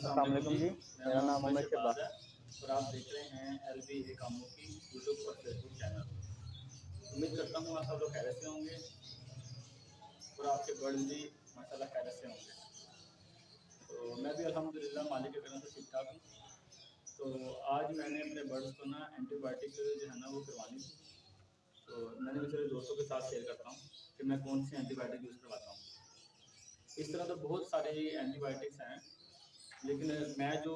अस्सलाम वालेकुम जी, मेरा नाम मोहम्मद शहबाज है और आप देख रहे हैं LBA कामों की यूट्यूब और फेसबुक चैनल। उम्मीद करता हूँ आप सब लोग खैरियत से होंगे और आपके बर्ड्स भी माशाल्लाह खैरियत से होंगे। तो मैं भी अल्हम्दुलिल्लाह मालिक के करम से ठीक ठाक हूँ। तो आज मैंने अपने बर्ड्स को ना एंटीबायोटिक जो है ना वो करवानी थी। तो मैंने मेरे दोस्तों के साथ शेयर करता हूँ कि मैं कौन सी एंटीबायोटिक यूज़ करवाता हूँ। इस तरह तो बहुत सारे एंटीबायोटिक्स हैं, लेकिन मैं जो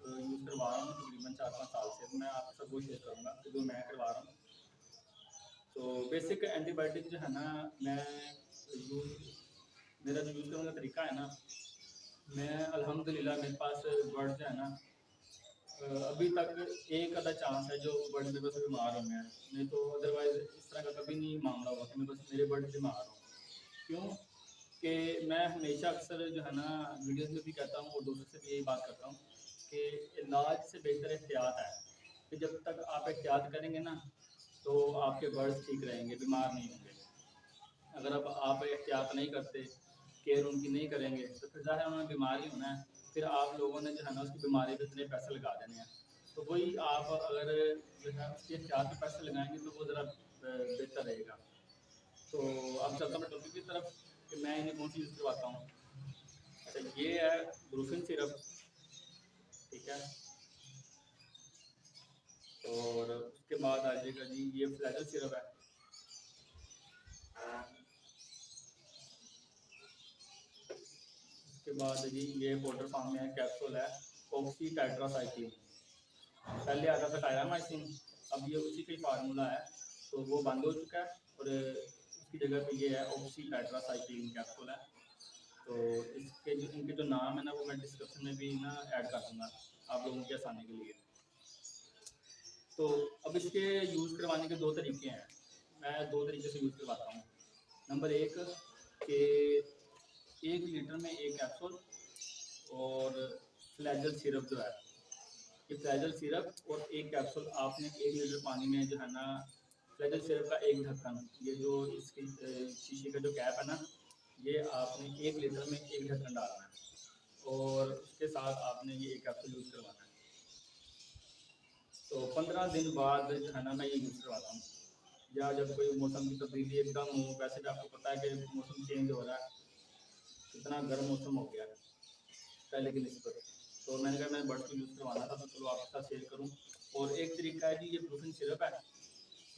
यूज़ करवा रहा हूँ तकरीबन 4-5 साल से, मैं आपके साथ वो शेयर करूँगा कि जो मैं करवा रहा हूँ। तो बेसिक एंटीबायोटिक जो है ना, मेरा जो यूज़ करने का तरीका है ना, मैं अल्हम्दुलिल्लाह मेरे पास बर्ड जो है ना, अभी तक एक आधा चांस है जो बर्ड मेरे पास बीमार हो गया है, नहीं तो अदरवाइज़ इस तरह का कभी नहीं मामला हुआ कि मेरे बर्ड बीमार हो। क्यों कि मैं हमेशा अक्सर जो है ना वीडियोस में भी कहता हूँ और दोस्तों से भी यही बात करता हूँ कि इलाज से बेहतर एहतियात है। कि जब तक आप एहतियात करेंगे ना तो आपके बर्ड्स ठीक रहेंगे, बीमार नहीं होंगे। अगर अब आप एहतियात नहीं करते, केयर उनकी नहीं करेंगे, तो फिर ज़ाहिर उन्हें बीमार ही होना है। फिर आप लोगों ने जो है ना उसकी बीमारी पे इतने पैसे लगा देने हैं। तो वही आप अगर जो है उसकी एहतियात पे पैसे लगाएंगे तो वो ज़रा बेहतर रहेगा। तो अब चलता हूँ टॉपिक की तरफ कि मैं इन्हें कौन सी यूज़ करवाता हूँ। अच्छा, ये है ब्रूफिन सिरप, ठीक है। और उसके बाद आ जाएगा जी ये फ्लैजल सिरप है। उसके बाद जी ये पाउडर फॉर्म में कैप्सूल है ऑक्सी टेट्रासाइक्लिन। पहले आता था टायरामाइसिन, अब ये उसी का ही फार्मूला है, तो वो बंद हो चुका है और उसकी जगह पे ये है ऑक्सी टेट्रासाइक्लिन कैप्सूल है। तो इनके जो नाम है ना वो मैं डिस्क्रिप्शन में भी ना ऐड कर दूँगा आप लोगों की आसानी के लिए। तो अब इसके यूज़ करवाने के दो तरीके हैं, मैं दो तरीके से यूज़ करवाता हूँ। नंबर एक कि 1 लीटर में 1 कैप्सूल और फ्लैजल सिरप जो है, ये फ्लैजल सिरप और 1 कैप्सूल आपने 1 लीटर पानी में जो है ना, फ्लैजल सिरप का एक ढक्कन, ये जो इसकी शीशे का जो कैप है ना, ये आपने 1 लीटर में 1 ढक्कन डालना है और उसके साथ आपने ये 1 कैप्सूल यूज़ करवाना है। तो 15 दिन बाद जो है ना मैं ये यूज़ करवाता हूँ, या जब कोई मौसम की तब्दीली एकदम हो, वैसे भी आपको पता है कि मौसम चेंज हो रहा है, कितना गर्म मौसम हो गया पहले की निस्बत। तो मैंने कहा मैं बर्ड्स को यूज़ करवाना था, तो चलो आपके साथ शेयर करूँ। और एक तरीका है जी ये ब्रूफिन सिरप है,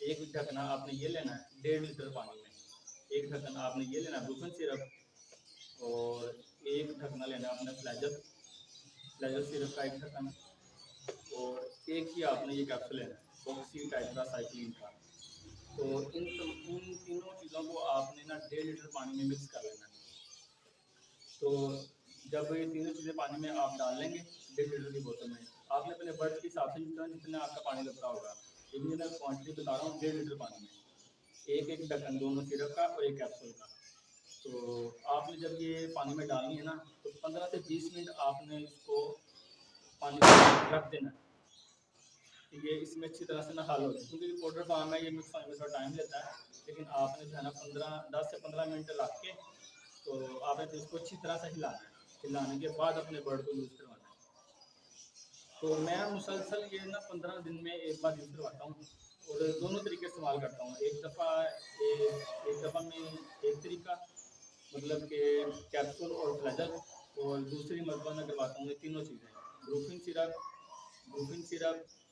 एक ढक्कना आपने ये लेना है 1.5 लीटर पानी में, एक ढक्कन आपने ये लेना है ब्रूफिन सिरप और एक ढक्कना लेना है अपना फ्लैजल सिरप का एक ढक्कन, और एक ही आपने ये कैप्सूल लेना है ऑक्सी टेट्रासाइक्लिन का। तो इन तीनों चीज़ों को आपने ना 1.5 लीटर पानी में मिक्स कर लेना है। तो जब ये तीनों चीज़ें पानी में आप डाल लेंगे 1.5 लीटर की बोतल में, आपने अपने बर्ड्स के हिसाब से जितना आपका पानी लगता होगा, लेकिन मैं क्वान्टिटी बता रहा हूँ 1.5 लीटर पानी में, एक एक ढक्कन दोनों सिरप का और एक कैप्सूल का। तो आपने जब ये पानी में डालनी है ना, तो 15 से 20 मिनट आपने इसको पानी में रख देना है कि ये इसमें अच्छी तरह से ना हल हो जाए, क्योंकि पाउडर फॉर्म है, ये मिक्स होने में थोड़ा टाइम लेता है। लेकिन आपने जो है ना 10 से 15 मिनट रख के, तो आपने तो इसको अच्छी तरह से हिलाना है, हिलाने के बाद अपने बर्ड को यूज़ करवाना है। तो मैं मुसलसल ये ना 15 दिन में एक बार यूज़ करवाता हूँ और दोनों तरीके इस्तेमाल करता हूँ। एक दफ़ा में एक तरीका, मतलब कि कैप्सूल और फ्लैजल, और दूसरी मरतबा मैं करवाता हूँ ये तीनों चीज़ें, ब्रूफिन सिरप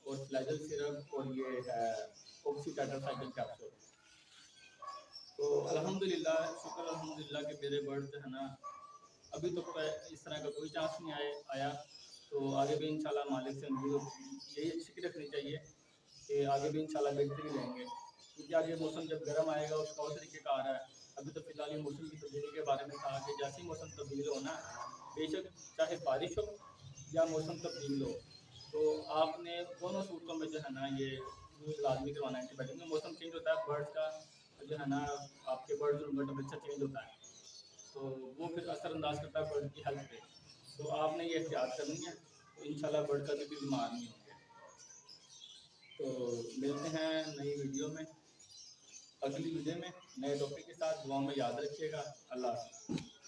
और फ्लैजल सिरप और ये है ऑक्सी टेट्रासाइक्लिन कैप्सूल। तो अल्हम्दुलिल्लाह, शुक्र अल्हम्दुलिल्लाह कि मेरे बर्ड जो है ना अभी तो इस तरह का कोई चांस नहीं आया। तो आगे भी इंशाल्लाह मालिक से उम्मीद यही अच्छी रखनी चाहिए कि आगे भी इंशाल्लाह बेहतरी रहेंगे, क्योंकि आगे मौसम जब गर्म आएगा उसका और तरीक़ेकार है। अभी तो फ़िलहाल ये मौसम की तब्दीली के बारे में था कि जैसे ही मौसम तब्दील होना, बेशक चाहे बारिश हो या मौसम तब्दील हो, तो आपने दोनों सूरतों में जो है ना ये यूज़ लाजमी करवाना है एंटीबायोटिक। में मौसम चेंज होता है, बर्ड्स का जो है ना, आपके बर्ड्स उनका टेम्परेचर चेंज होता है, तो वो फिर असरअंदाज करता है बर्ड की हेल्थ पे। तो आपने ये एहतियात करनी है, तो इंशाल्लाह बर्ड कभी भी बीमार नहीं होंगे। तो मिलते हैं नई वीडियो में, अगली वीडियो में नए टॉपिक के साथ। दुआ में याद रखिएगा। अल्लाह हाफ़िज़।